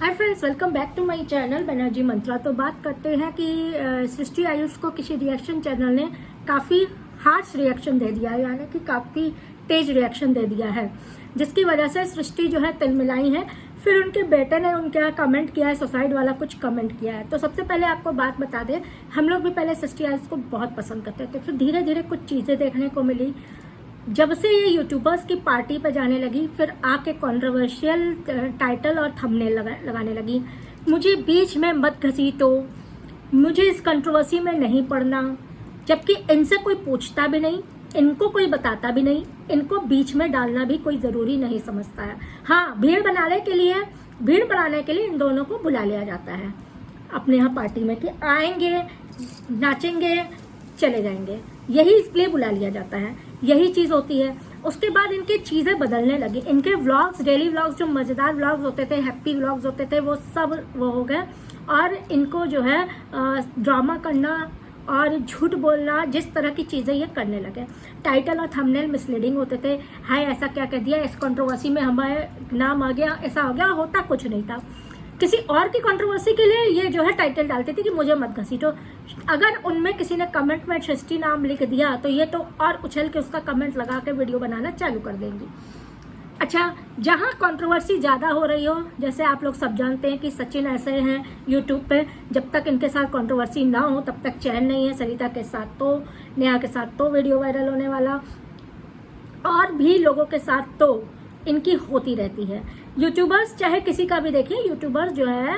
Hi friends, welcome back to my channel Banerjee Mantra. तो बात करते हैं कि सृष्टि आयुष को किसी रिएक्शन चैनल ने काफ़ी हार्श रिएक्शन दे दिया है, यानी कि काफ़ी तेज रिएक्शन दे दिया है, जिसकी वजह से सृष्टि जो है तिलमिलाई है। फिर उनके बेटे ने उनका कमेंट किया है, सुसाइड वाला कुछ कमेंट किया है। तो सबसे पहले आपको बात बता दें, हम लोग भी पहले सृष्टि आयुष को बहुत पसंद करते थे, फिर धीरे धीरे कुछ चीज़ें देखने को मिली। जब से ये यूट्यूबर्स की पार्टी पे जाने लगी, फिर आके कंट्रोवर्शियल टाइटल और थंबनेल लगाने लगी। मुझे बीच में मत घसीटो, मुझे इस कंट्रोवर्सी में नहीं पड़ना, जबकि इनसे कोई पूछता भी नहीं, इनको कोई बताता भी नहीं, इनको बीच में डालना भी कोई ज़रूरी नहीं समझता है। हाँ, भीड़ बनाने के लिए इन दोनों को बुला लिया जाता है अपने यहाँ पार्टी में कि आएंगे, नाचेंगे, चले जाएंगे, यही इसलिए बुला लिया जाता है, यही चीज़ होती है। उसके बाद इनकी चीज़ें बदलने लगी। इनके व्लॉग्स, डेली व्लॉग्स, जो मज़ेदार व्लॉग्स होते थे, हैप्पी व्लॉग्स होते थे, वो सब वो हो गए। और इनको जो है ड्रामा करना और झूठ बोलना, जिस तरह की चीज़ें ये करने लगे। टाइटल और थंबनेल मिसलीडिंग होते थे। हाय, ऐसा क्या कह दिया, इस कंट्रोवर्सी में हमारे नाम आ गया, ऐसा हो गया, होता कुछ नहीं था। किसी और की कंट्रोवर्सी के लिए ये जो है टाइटल डालते थे कि मुझे मत घसीटो। अगर उनमें किसी ने कमेंट में सृष्टि नाम लिख दिया तो ये तो और उछल के उसका कमेंट लगा के वीडियो बनाना चालू कर देंगी। अच्छा, जहाँ कंट्रोवर्सी ज़्यादा हो रही हो, जैसे आप लोग सब जानते हैं कि सचिन ऐसे हैं यूट्यूब पे, जब तक इनके साथ कंट्रोवर्सी ना हो तब तक चैन नहीं है। सरिता के साथ तो, नेहा के साथ तो वीडियो वायरल होने वाला, और भी लोगों के साथ तो इनकी होती रहती है। यूट्यूबर्स चाहे किसी का भी देखिए, यूट्यूबर्स जो है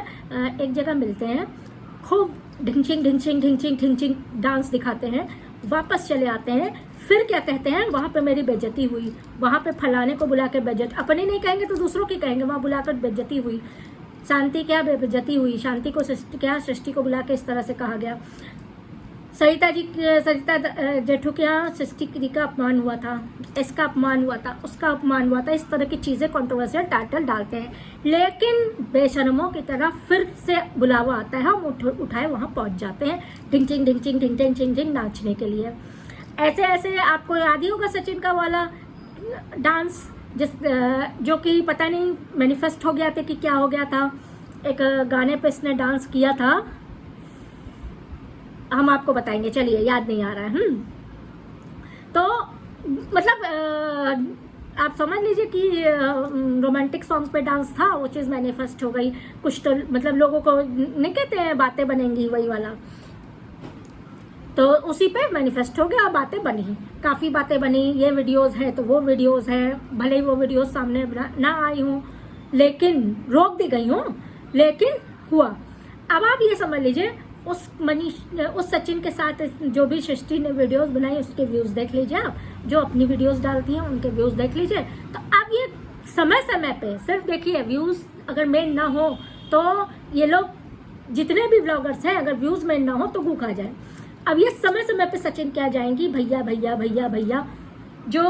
एक जगह मिलते हैं, खूब ढिंचिंग डांस दिखाते हैं, वापस चले आते हैं, फिर क्या कहते हैं, वहाँ पे मेरी बेइज्जती हुई, वहाँ पे फलाने को बुला के बेइज्जत, अपने नहीं कहेंगे तो दूसरों की कहेंगे, वहाँ बुलाकर बेइज्जती हुई। शांति क्या बेइज्जती हुई, शांति को सृष्टि को बुला के इस तरह से कहा गया। सरिता जेठू के यहाँ सृष्टि का अपमान हुआ था, इसका अपमान हुआ था, उसका अपमान हुआ था। इस तरह की चीज़ें कंट्रोवर्शियल टाइटल डालते हैं, लेकिन बेशर्मों की तरह फिर से बुलावा आता है, हम उठाए वहाँ पहुँच जाते हैं ढिंग नाचने के लिए। ऐसे ऐसे आपको याद ही होगा सचिन का वाला डांस, जो कि पता नहीं मैनिफेस्ट हो गया था कि क्या हो गया था। एक गाने पे इसने डांस किया था, हम आपको बताएंगे, चलिए, याद नहीं आ रहा है। तो मतलब आप समझ लीजिए कि रोमांटिक सॉन्ग पे डांस था, वो चीज़ मैनिफेस्ट हो गई। कुछ तो मतलब लोगों को नहीं कहते हैं बातें बनेंगी, वही वाला, तो उसी पे मैनिफेस्ट हो गया, बातें बनी, काफ़ी बातें बनी। ये वीडियोस है तो वो वीडियोस है, भले ही वो वीडियोस सामने ना आई हूँ, लेकिन रोक दी गई हूँ, लेकिन हुआ। अब आप ये समझ लीजिए, उस सचिन के साथ जो भी सृष्टि ने वीडियोस बनाई, उसके व्यूज़ देख लीजिए आप, जो अपनी वीडियोस डालती हैं उनके व्यूज़ देख लीजिए। तो अब ये समय समय पे सिर्फ देखिए, व्यूज़ अगर मेन ना हो तो ये लोग जितने भी ब्लॉगर्स हैं, अगर व्यूज़ मेन ना हो तो भूखा जाए। अब ये समय समय पे सचिन क्या जाएंगी, भैया भैया भैया भैया, जो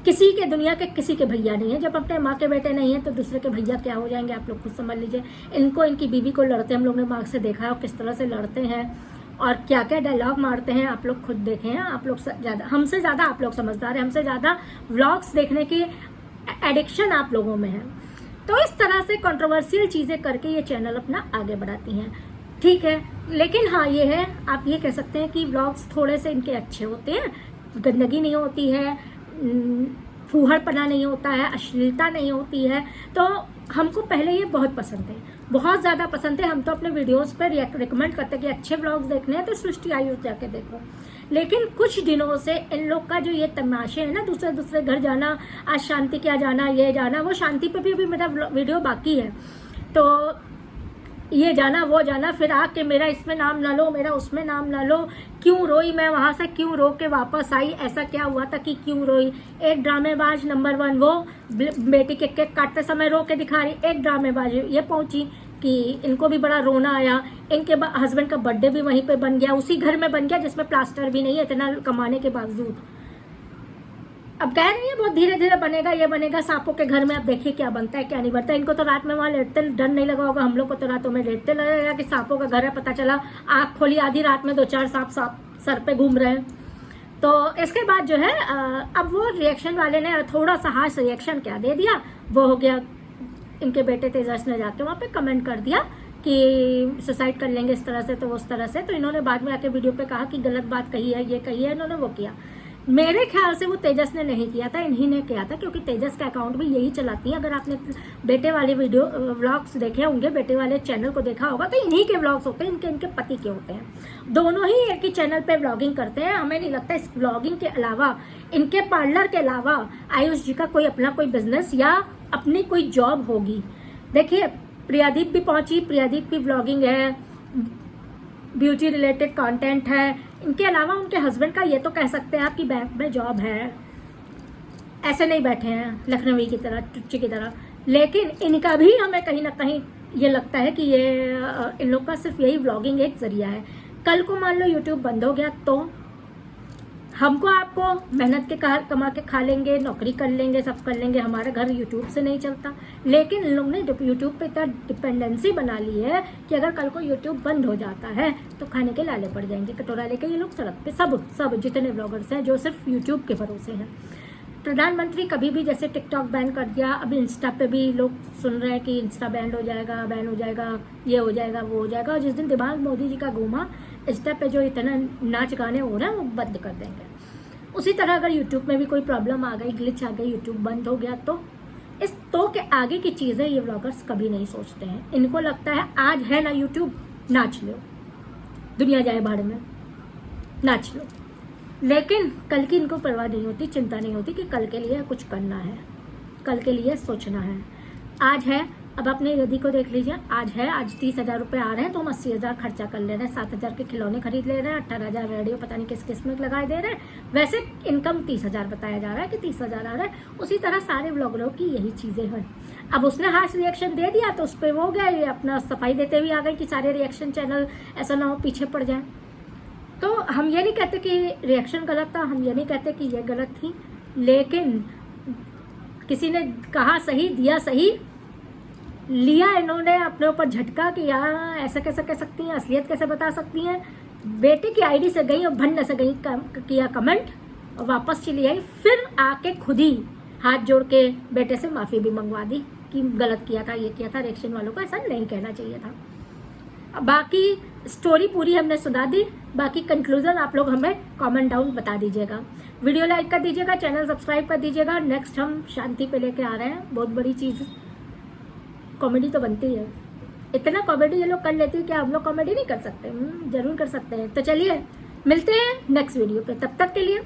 किसी के दुनिया के किसी के भैया नहीं है। जब अपने माँ के बेटे नहीं है तो दूसरे के भैया क्या हो जाएंगे, आप लोग खुद समझ लीजिए। इनको, इनकी बीवी को लड़ते हम लोग ने मार्ग से देखा है, और किस तरह से लड़ते हैं और क्या क्या डायलॉग मारते हैं, आप लोग खुद देखें हैं। आप लोग ज़्यादा, हमसे ज़्यादा आप लोग समझदार हैं, हमसे ज़्यादा व्लॉग्स देखने की एडिक्शन आप लोगों में है। तो इस तरह से कंट्रोवर्शियल चीज़ें करके ये चैनल अपना आगे बढ़ाती हैं, ठीक है। लेकिन हाँ, ये है, आप ये कह सकते हैं कि व्लॉग्स थोड़े से इनके अच्छे होते हैं, गंदगी नहीं होती है, फूहड़पना नहीं होता है, अश्लीलता नहीं होती है। तो हमको पहले ये बहुत पसंद है, बहुत ज़्यादा पसंद है। हम तो अपने वीडियोस पर रिकमेंड करते हैं कि अच्छे व्लॉग्स देखने हैं तो सृष्टि आयुष जाके देखो। लेकिन कुछ दिनों से इन लोग का जो ये तमाशे है ना, दूसरे घर जाना, आज शांति क्या जाना, ये जाना, वो शांति पे भी मेरा वीडियो बाकी है, तो ये जाना वो जाना, फिर आके मेरा इसमें नाम ना लो, मेरा उसमें नाम ना लो, क्यों रोई मैं वहाँ से, क्यों रो के वापस आई, ऐसा क्या हुआ था कि क्यों रोई। एक ड्रामेबाज नंबर 1, वो बेटी के केक काटते समय रो के दिखा रही, एक ड्रामेबाज ये पहुँची कि इनको भी बड़ा रोना आया। इनके हस्बैंड का बर्थडे भी वहीं पे बन गया, उसी घर में बन गया जिसमें प्लास्टर भी नहीं है, इतना कमाने के बावजूद। अब कह रही है बहुत धीरे धीरे बनेगा, ये बनेगा। सांपों के घर में अब देखिए क्या बनता है, क्या नहीं बनता। इनको तो रात में वहाँ लेटते डर नहीं लगा होगा, हम लोग को तो रातों में लेटते लगेगा कि सांपों का घर है। पता चला आँख खोली आधी रात में 2-4 सांप सर पे घूम रहे हैं। तो इसके बाद जो है अब वो रिएक्शन वाले ने थोड़ा सा हार्श रिएक्शन क्या दे दिया, वो हो गया इनके बेटे तेजस ने जाके वहाँ पे कमेंट कर दिया कि सुसाइड कर लेंगे इस तरह से, तो उस तरह से। तो इन्होंने बाद में आके वीडियो पे कहा कि गलत बात कही है, ये कही है, इन्होंने वो किया। मेरे ख्याल से वो तेजस ने नहीं किया था, इन्हीं ने किया था, क्योंकि तेजस का अकाउंट भी यही चलाती है। अगर आपने बेटे वाले वीडियो व्लॉग्स देखे होंगे, बेटे वाले चैनल को देखा होगा, तो इन्हीं के व्लॉग्स होते हैं, इनके पति के होते हैं। दोनों ही एक ही चैनल पे व्लॉगिंग करते हैं। हमें नहीं लगता इस व्लॉगिंग के अलावा, इनके पार्लर के अलावा आयुष जी का कोई अपना कोई बिजनेस या अपनी कोई जॉब होगी। देखिए प्रियादीप भी पहुंची, प्रियादीप की व्लॉगिंग है, ब्यूटी रिलेटेड कंटेंट है। इनके अलावा उनके हस्बैंड का ये तो कह सकते हैं आप कि बैंक में जॉब है, ऐसे नहीं बैठे हैं लखनवी की तरह, टुच्ची की तरह। लेकिन इनका भी हमें कहीं ना कहीं ये लगता है कि ये इन लोग का सिर्फ यही व्लॉगिंग एक जरिया है। कल को मान लो यूट्यूब बंद हो गया तो हमको आपको मेहनत के कमा के खा लेंगे, नौकरी कर लेंगे, सब कर लेंगे, हमारा घर यूट्यूब से नहीं चलता। लेकिन इन लोग ने यूट्यूब पे इतना डिपेंडेंसी बना ली है कि अगर कल को यूट्यूब बंद हो जाता है तो खाने के लाले पड़ जाएंगे, कटोरा लेके ये लोग सड़क पे, सब जितने ब्लॉगर्स हैं जो सिर्फ यूट्यूब के भरोसे हैं। प्रधानमंत्री कभी भी जैसे टिकटॉक बैन कर दिया, अब इंस्टा पे भी लोग सुन रहे हैं कि इंस्टा बैन हो जाएगा, ये हो जाएगा, वो हो जाएगा। और जिस दिन दिमाग मोदी जी का घूमा, इंस्टा पे जो इतना नाच गाने हो रहे हैं वो बंद कर देंगे। उसी तरह अगर यूट्यूब में भी कोई प्रॉब्लम आ गई, ग्लिच आ गई, यूट्यूब बंद हो गया, तो इस तो के आगे की चीज़ें ये व्लॉगर्स कभी नहीं सोचते हैं। इनको लगता है आज है ना यूट्यूब, नाच लो, दुनिया जाए भाड़ में, नाच लो। लेकिन कल की इनको परवाह नहीं होती, चिंता नहीं होती कि कल के लिए कुछ करना है, कल के लिए सोचना है। आज है, अब अपने यदि को देख लीजिए, आज है, आज 30,000 रुपये आ रहे हैं तो हम 80,000 खर्चा कर ले रहे हैं, 7,000 के खिलौने खरीद ले रहे हैं, 18,000 रेडियो पता नहीं किस किस में लगा दे रहे हैं। वैसे इनकम 30,000 बताया जा रहा है कि 30,000 आ रहा है। उसी तरह सारे व्लॉगरों की यही चीज़ें हैं। अब उसने हार्श रिएक्शन दे दिया तो उस पर वो हो गया, ये अपना सफाई देते हुए आ गए कि सारे रिएक्शन चैनल ऐसा ना हो पीछे पड़ जाए। तो हम ये नहीं कहते कि रिएक्शन गलत था, हम ये नहीं कहते कि ये गलत थी, लेकिन किसी ने कहा सही, दिया सही, लिया इन्होंने अपने ऊपर झटका कि यार ऐसा कैसे कह सकती हैं, असलियत कैसे बता सकती हैं। बेटे की आईडी से गई और भंड से गई, किया कमेंट और वापस चली आई, फिर आके खुद ही हाथ जोड़ के बेटे से माफ़ी भी मंगवा दी कि गलत किया था, ये किया था। रिएक्शन वालों को ऐसा नहीं कहना चाहिए था। बाकी स्टोरी पूरी हमने सुना दी, बाकी कंक्लूजन आप लोग हमें कमेंट डाउन बता दीजिएगा। वीडियो लाइक कर दीजिएगा, चैनल सब्सक्राइब कर दीजिएगा। नेक्स्ट हम शांति पे लेके आ रहे हैं, बहुत बड़ी चीज़। कॉमेडी तो बनती है, इतना कॉमेडी ये लोग कर लेती है, क्या हम लोग कॉमेडी नहीं कर सकते? जरूर कर सकते हैं। तो चलिए मिलते हैं नेक्स्ट वीडियो पे, तब तक के लिए